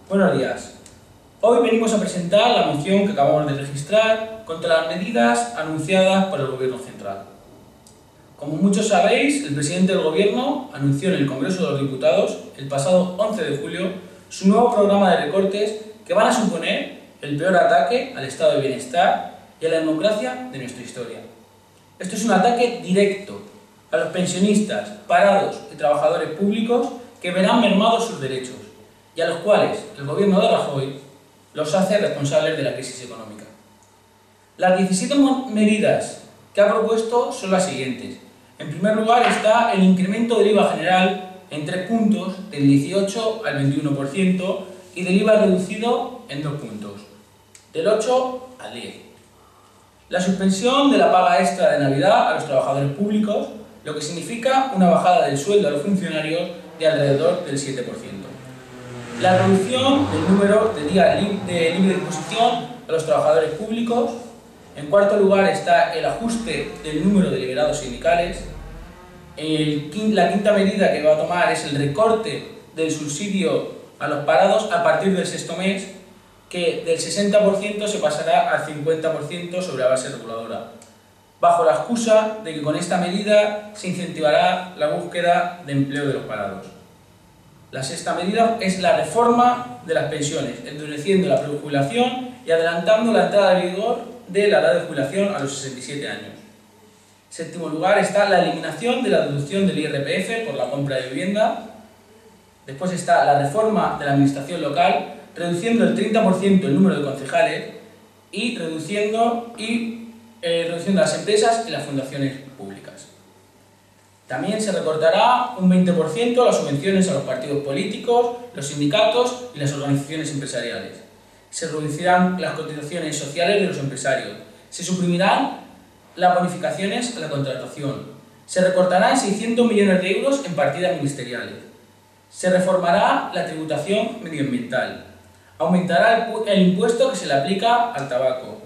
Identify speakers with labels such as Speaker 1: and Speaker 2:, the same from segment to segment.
Speaker 1: Buenos días. Hoy venimos a presentar la moción que acabamos de registrar contra las medidas anunciadas por el Gobierno central. Como muchos sabéis, el presidente del Gobierno anunció en el Congreso de los Diputados, el pasado 11 de julio, su nuevo programa de recortes que van a suponer el peor ataque al estado de bienestar y a la democracia de nuestra historia. Esto es un ataque directo a los pensionistas, parados y trabajadores públicos que verán mermados sus derechos y a los cuales el Gobierno de Rajoy los hace responsables de la crisis económica. Las 17 medidas que ha propuesto son las siguientes. En primer lugar está el incremento del IVA general en 3 puntos, del 18 al 21%, y del IVA reducido en 2 puntos, del 8 al 10. La suspensión de la paga extra de Navidad a los trabajadores públicos, lo que significa una bajada del sueldo a los funcionarios de alrededor del 7%. La reducción del número de días de libre disposición a los trabajadores públicos. En cuarto lugar está el ajuste del número de liberados sindicales. La quinta medida que va a tomar es el recorte del subsidio a los parados a partir del sexto mes, que del 60% se pasará al 50% sobre la base reguladora, bajo la excusa de que con esta medida se incentivará la búsqueda de empleo de los parados. La sexta medida es la reforma de las pensiones, endureciendo la prejubilación y adelantando la entrada en vigor de la edad de jubilación a los 67 años. En séptimo lugar está la eliminación de la deducción del IRPF por la compra de vivienda. Después está la reforma de la administración local, reduciendo el 30% el número de concejales y reduciendo las empresas y las fundaciones públicas. También se recortará un 20% las subvenciones a los partidos políticos, los sindicatos y las organizaciones empresariales. Se reducirán las cotizaciones sociales de los empresarios. Se suprimirán las bonificaciones a la contratación. Se recortarán 600 millones de euros en partidas ministeriales. Se reformará la tributación medioambiental. Aumentará el impuesto que se le aplica al tabaco.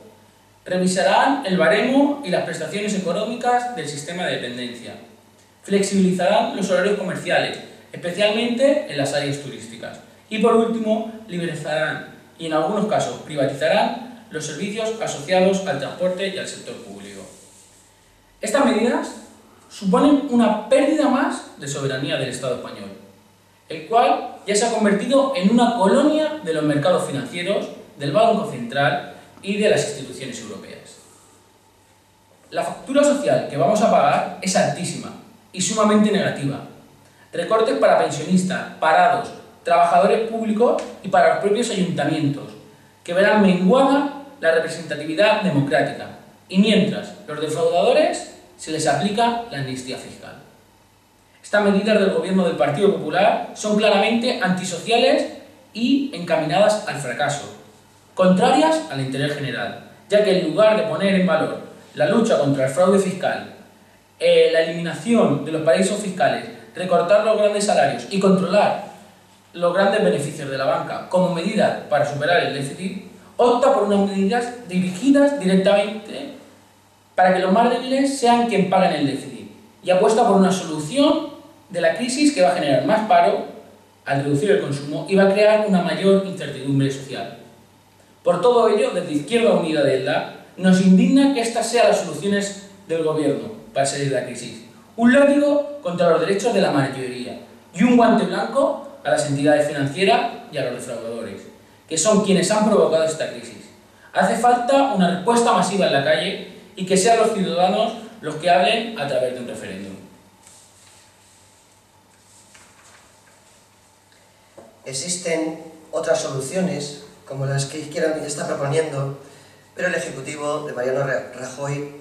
Speaker 1: Revisarán el baremo y las prestaciones económicas del sistema de dependencia. Flexibilizarán los horarios comerciales, especialmente en las áreas turísticas. Y por último, liberalizarán y en algunos casos privatizarán los servicios asociados al transporte y al sector público. Estas medidas suponen una pérdida más de soberanía del Estado español, el cual ya se ha convertido en una colonia de los mercados financieros, del Banco Central y de las instituciones europeas. La factura social que vamos a pagar es altísima y sumamente negativa. Recortes para pensionistas, parados, trabajadores públicos y para los propios ayuntamientos, que verán menguada la representatividad democrática, y mientras los defraudadores se les aplica la amnistía fiscal. Estas medidas del Gobierno del Partido Popular son claramente antisociales y encaminadas al fracaso, contrarias al interés general, ya que en lugar de poner en valor la lucha contra el fraude fiscal, la eliminación de los paraísos fiscales, recortar los grandes salarios y controlar los grandes beneficios de la banca como medida para superar el déficit, opta por unas medidas dirigidas directamente para que los más débiles sean quienes paguen el déficit y apuesta por una solución de la crisis que va a generar más paro al reducir el consumo y va a crear una mayor incertidumbre social. Por todo ello, desde Izquierda Unida de ELDA, nos indigna que estas sean las soluciones del Gobierno para salir de la crisis. Un látigo contra los derechos de la mayoría y un guante blanco a las entidades financieras y a los defraudadores, que son quienes han provocado esta crisis. Hace falta una respuesta masiva en la calle y que sean los ciudadanos los que hablen a través de un referéndum.
Speaker 2: Existen otras soluciones, como las que Izquierda Unida está proponiendo, pero el Ejecutivo de Mariano Rajoy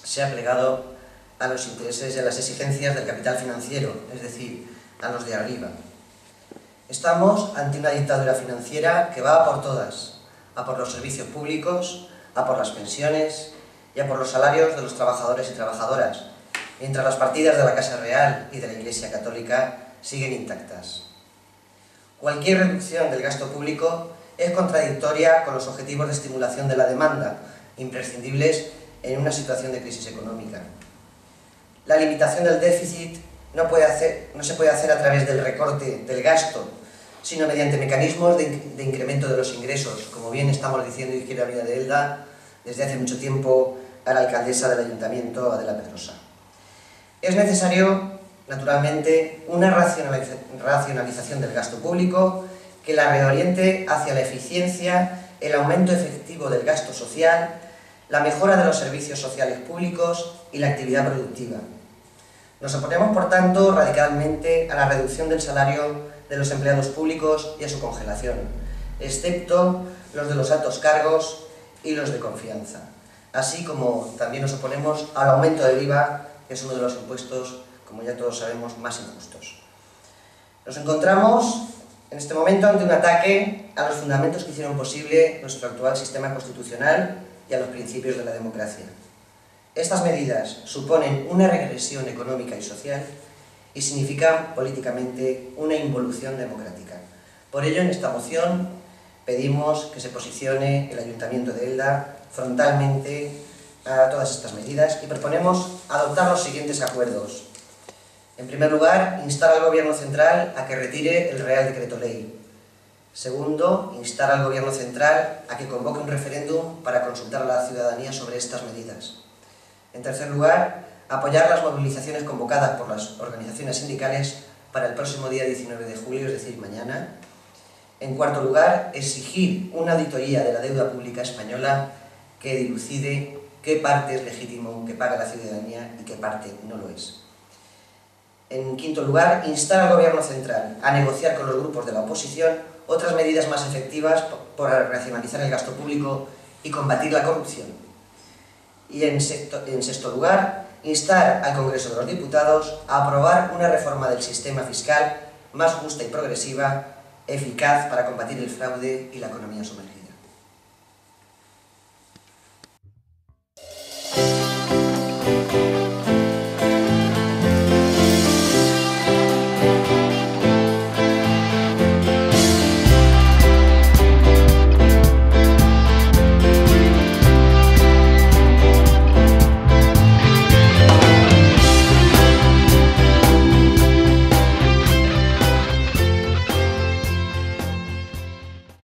Speaker 2: se ha plegado a los intereses y a las exigencias del capital financiero, es decir, a los de arriba. Estamos ante una dictadura financiera que va a por todas, a por los servicios públicos, a por las pensiones y a por los salarios de los trabajadores y trabajadoras, mientras las partidas de la Casa Real y de la Iglesia Católica siguen intactas. Cualquier reducción del gasto público es contradictoria con los objetivos de estimulación de la demanda, imprescindibles en una situación de crisis económica. La limitación del déficit no se puede hacer a través del recorte del gasto, sino mediante mecanismos de incremento de los ingresos, como bien estamos diciendo Izquierda Unida de Elda desde hace mucho tiempo a la alcaldesa del Ayuntamiento, Adela Pedrosa. Es necesario, naturalmente, una racionalización del gasto público que la reoriente hacia la eficiencia, el aumento efectivo del gasto social, la mejora de los servicios sociales públicos y la actividad productiva. Nos oponemos, por tanto, radicalmente a la reducción del salario de los empleados públicos y a su congelación, excepto los de los altos cargos y los de confianza, así como también nos oponemos al aumento del IVA, que es uno de los impuestos, como ya todos sabemos, más injustos. Nos encontramos en este momento ante un ataque a los fundamentos que hicieron posible nuestro actual sistema constitucional y a los principios de la democracia. Estas medidas suponen una regresión económica y social y significan políticamente una involución democrática. Por ello, en esta moción pedimos que se posicione el Ayuntamiento de Elda frontalmente a todas estas medidas y proponemos adoptar los siguientes acuerdos. En primer lugar, instar al Gobierno Central a que retire el Real Decreto Ley. Segundo, instar al Gobierno Central a que convoque un referéndum para consultar a la ciudadanía sobre estas medidas. En tercer lugar, apoyar las movilizaciones convocadas por las organizaciones sindicales para el próximo día 19 de julio, es decir, mañana. En cuarto lugar, exigir una auditoría de la deuda pública española que dilucide qué parte es legítimo que pague la ciudadanía y qué parte no lo es. En quinto lugar, instar al Gobierno Central a negociar con los grupos de la oposición otras medidas más efectivas para racionalizar el gasto público y combatir la corrupción. Y en sexto lugar, instar al Congreso de los Diputados a aprobar una reforma del sistema fiscal más justa y progresiva, eficaz para combatir el fraude y la economía sumergida.